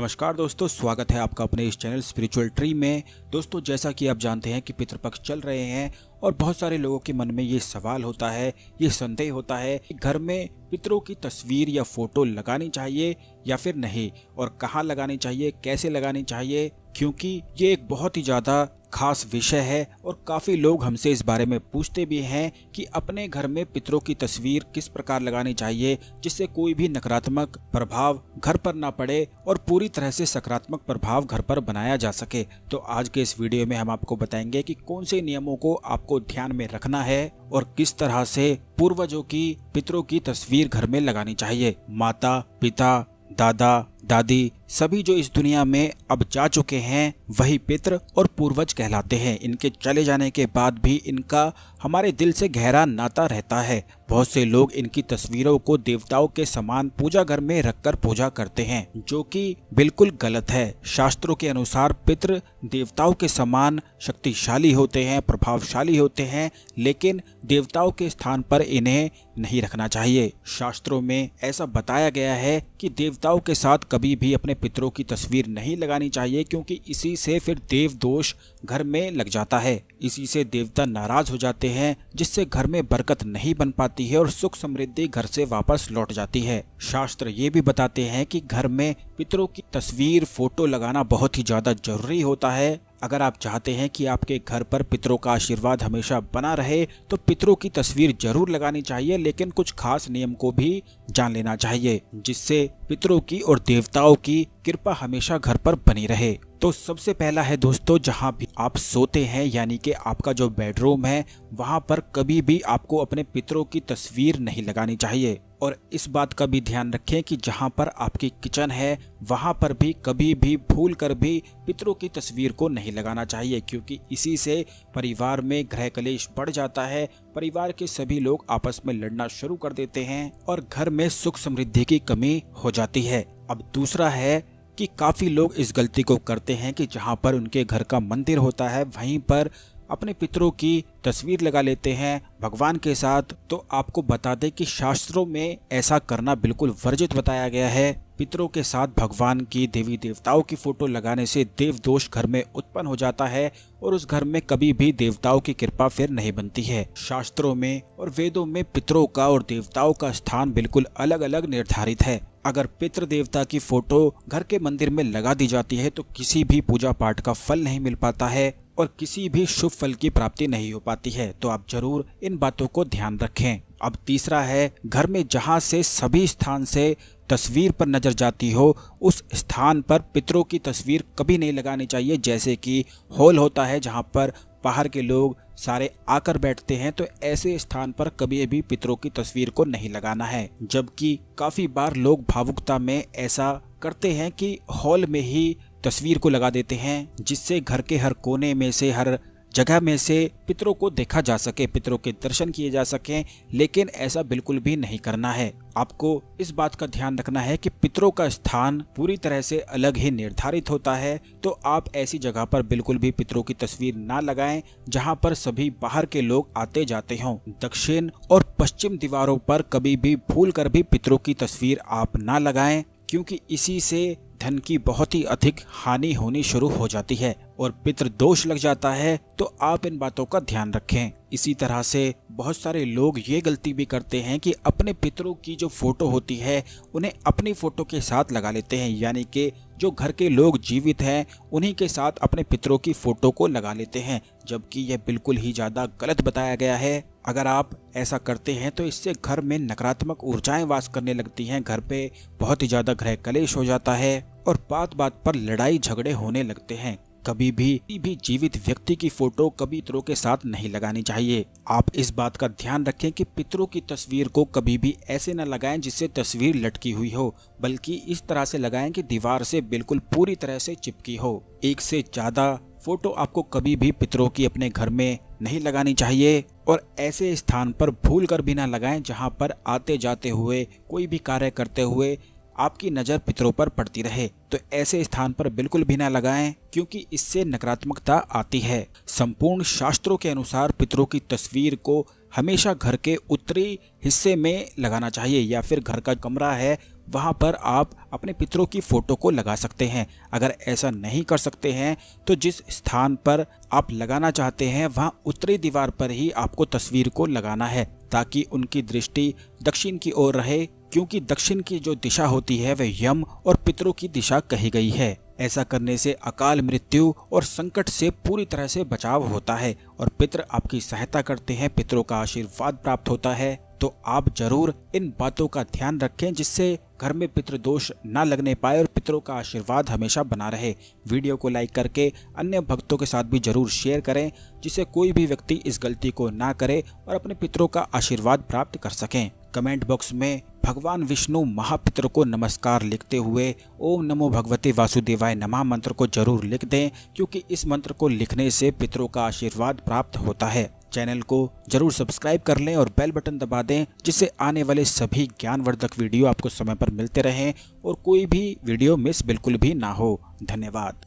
नमस्कार दोस्तों, स्वागत है आपका अपने इस चैनल स्पिरिचुअल ट्री में। दोस्तों, जैसा कि आप जानते हैं कि पितृपक्ष चल रहे हैं और बहुत सारे लोगों के मन में ये सवाल होता है, ये संदेह होता है कि घर में पितरों की तस्वीर या फोटो लगानी चाहिए या फिर नहीं, और कहाँ लगानी चाहिए, कैसे लगानी चाहिए, क्योंकि ये एक बहुत ही ज़्यादा खास विषय है और काफ़ी लोग हमसे इस बारे में पूछते भी हैं कि अपने घर में पितरों की तस्वीर किस प्रकार लगानी चाहिए जिससे कोई भी नकारात्मक प्रभाव घर पर ना पड़े और पूरी तरह से सकारात्मक प्रभाव घर पर बनाया जा सके। तो आज के इस वीडियो में हम आपको बताएंगे कि कौन से नियमों को आपको ध्यान में रखना है और किस तरह से पूर्वजों की पितरों की तस्वीर घर में लगानी चाहिए। माता पिता, दादा दादी सभी जो इस दुनिया में अब जा चुके हैं वही पितृ और पूर्वज कहलाते हैं। इनके चले जाने के बाद भी इनका हमारे दिल से गहरा नाता रहता है। बहुत से लोग इनकी तस्वीरों को देवताओं के समान पूजा घर में रखकर पूजा करते हैं, जो कि बिल्कुल गलत है। शास्त्रों के अनुसार पितृ देवताओं के समान शक्तिशाली होते हैं, प्रभावशाली होते हैं, लेकिन देवताओं के स्थान पर इन्हें नहीं रखना चाहिए। शास्त्रों में ऐसा बताया गया है कि देवताओं के साथ कभी भी अपने पितरों की तस्वीर नहीं लगानी चाहिए, क्योंकि इसी से फिर देव दोष घर में लग जाता है। इसी से देवता नाराज हो जाते हैं, जिससे घर में बरकत नहीं बन पाती है और सुख समृद्धि घर से वापस लौट जाती है। शास्त्र ये भी बताते हैं कि घर में पितरों की तस्वीर फोटो लगाना बहुत ही ज्यादा जरूरी होता है। अगर आप चाहते हैं कि आपके घर पर पितरों का आशीर्वाद हमेशा बना रहे तो पितरों की तस्वीर जरूर लगानी चाहिए, लेकिन कुछ खास नियम को भी जान लेना चाहिए जिससे पितरों की और देवताओं की कृपा हमेशा घर पर बनी रहे। तो सबसे पहला है दोस्तों, जहां भी आप सोते हैं यानी कि आपका जो बेडरूम है वहां पर कभी भी आपको अपने पितरों की तस्वीर नहीं लगानी चाहिए। और इस बात का भी ध्यान रखें कि जहां पर आपकी किचन है वहां पर भी कभी भी भूल कर भी पितरों की तस्वीर को नहीं लगाना चाहिए, क्योंकि इसी से परिवार में गृह कलेश बढ़ जाता है। परिवार के सभी लोग आपस में लड़ना शुरू कर देते हैं और घर में सुख समृद्धि की कमी हो जाती है। अब दूसरा है कि काफी लोग इस गलती को करते हैं कि जहां पर उनके घर का मंदिर होता है वहीं पर अपने पितरों की तस्वीर लगा लेते हैं भगवान के साथ। तो आपको बता दें कि शास्त्रों में ऐसा करना बिल्कुल वर्जित बताया गया है। पितरों के साथ भगवान की, देवी देवताओं की फोटो लगाने से देव दोष घर में उत्पन्न हो जाता है और उस घर में कभी भी देवताओं की कृपा फिर नहीं बनती है। शास्त्रों में और वेदों में पितरों का और देवताओं का स्थान बिल्कुल अलग अलग निर्धारित है। अगर पितृ देवता की फोटो घर के मंदिर में लगा दी जाती है तो किसी भी पूजा पाठ का फल नहीं मिल पाता है और किसी भी शुभ फल की प्राप्ति नहीं हो पाती है। तो आप जरूर इन बातों को ध्यान रखें। अब तीसरा है, घर में जहां से सभी स्थान से तस्वीर पर नजर जाती हो उस स्थान पर पितरों की तस्वीर कभी नहीं लगानी चाहिए। जैसे कि हॉल होता है जहां पर बाहर के लोग सारे आकर बैठते हैं, तो ऐसे स्थान पर कभी भी पितरों की तस्वीर को नहीं लगाना है। जबकि काफी बार लोग भावुकता में ऐसा करते हैं कि हॉल में ही तस्वीर को लगा देते हैं, जिससे घर के हर कोने में से, हर जगह में से पितरों को देखा जा सके, पितरों के दर्शन किए जा सकें। लेकिन ऐसा बिल्कुल भी नहीं करना है। आपको इस बात का ध्यान रखना है कि पितरों का स्थान पूरी तरह से अलग ही निर्धारित होता है। तो आप ऐसी जगह पर बिल्कुल भी पितरों की तस्वीर ना लगाएं जहां पर सभी बाहर के लोग आते जाते हों। दक्षिण और पश्चिम दीवारों पर कभी भी भूल कर भी पितरों की तस्वीर आप ना लगाएं, क्योंकि इसी से धन की बहुत ही अधिक हानि होनी शुरू हो जाती है और पितृ दोष लग जाता है। तो आप इन बातों का ध्यान रखें। इसी तरह से बहुत सारे लोग ये गलती भी करते हैं कि अपने पितरों की जो फोटो होती है उन्हें अपनी फोटो के साथ लगा लेते हैं, यानी कि जो घर के लोग जीवित हैं उन्हीं के साथ अपने पितरों की फोटो को लगा लेते हैं, जबकि यह बिल्कुल ही ज्यादा गलत बताया गया है। अगर आप ऐसा करते हैं तो इससे घर में नकारात्मक ऊर्जाएं वास करने लगती हैं, घर पे बहुत ही ज्यादा गृह कलेश हो जाता है और बात बात पर लड़ाई झगड़े होने लगते हैं। कभी भी जीवित व्यक्ति की फोटो कभी पितरों के साथ नहीं लगानी चाहिए। आप इस बात का ध्यान रखें कि पितरों की तस्वीर को कभी भी ऐसे न लगाएं जिससे तस्वीर लटकी हुई हो, बल्कि इस तरह से लगाएं कि दीवार से बिल्कुल पूरी तरह से चिपकी हो। एक से ज्यादा फोटो आपको कभी भी पितरों की अपने घर में नहीं लगानी चाहिए और ऐसे स्थान पर भूल कर भी ना लगाएं जहां पर आते जाते हुए, कोई भी कार्य करते हुए आपकी नज़र पितरों पर पड़ती रहे। तो ऐसे स्थान पर बिल्कुल भी ना लगाएं, क्योंकि इससे नकारात्मकता आती है। संपूर्ण शास्त्रों के अनुसार पितरों की तस्वीर को हमेशा घर के उत्तरी हिस्से में लगाना चाहिए, या फिर घर का कमरा है वहाँ पर आप अपने पितरों की फोटो को लगा सकते हैं। अगर ऐसा नहीं कर सकते हैं तो जिस स्थान पर आप लगाना चाहते हैं वहाँ उत्तरी दीवार पर ही आपको तस्वीर को लगाना है, ताकि उनकी दृष्टि दक्षिण की ओर रहे, क्योंकि दक्षिण की जो दिशा होती है वह यम और पितरों की दिशा कही गई है। ऐसा करने से अकाल मृत्यु और संकट से पूरी तरह से बचाव होता है और पितृ आपकी सहायता करते हैं, पितरों का आशीर्वाद प्राप्त होता है। तो आप जरूर इन बातों का ध्यान रखें, जिससे घर में पितृदोष ना लगने पाए और पितरों का आशीर्वाद हमेशा बना रहे। वीडियो को लाइक करके अन्य भक्तों के साथ भी जरूर शेयर करें, जिससे कोई भी व्यक्ति इस गलती को ना करे और अपने पितरों का आशीर्वाद प्राप्त कर सकें। कमेंट बॉक्स में भगवान विष्णु महापितर को नमस्कार लिखते हुए ओम नमो भगवते वासुदेवाय नमः मंत्र को जरूर लिख दें, क्योंकि इस मंत्र को लिखने से पितरों का आशीर्वाद प्राप्त होता है। चैनल को जरूर सब्सक्राइब कर लें और बेल बटन दबा दें, जिससे आने वाले सभी ज्ञानवर्धक वीडियो आपको समय पर मिलते रहें और कोई भी वीडियो मिस बिल्कुल भी ना हो। धन्यवाद।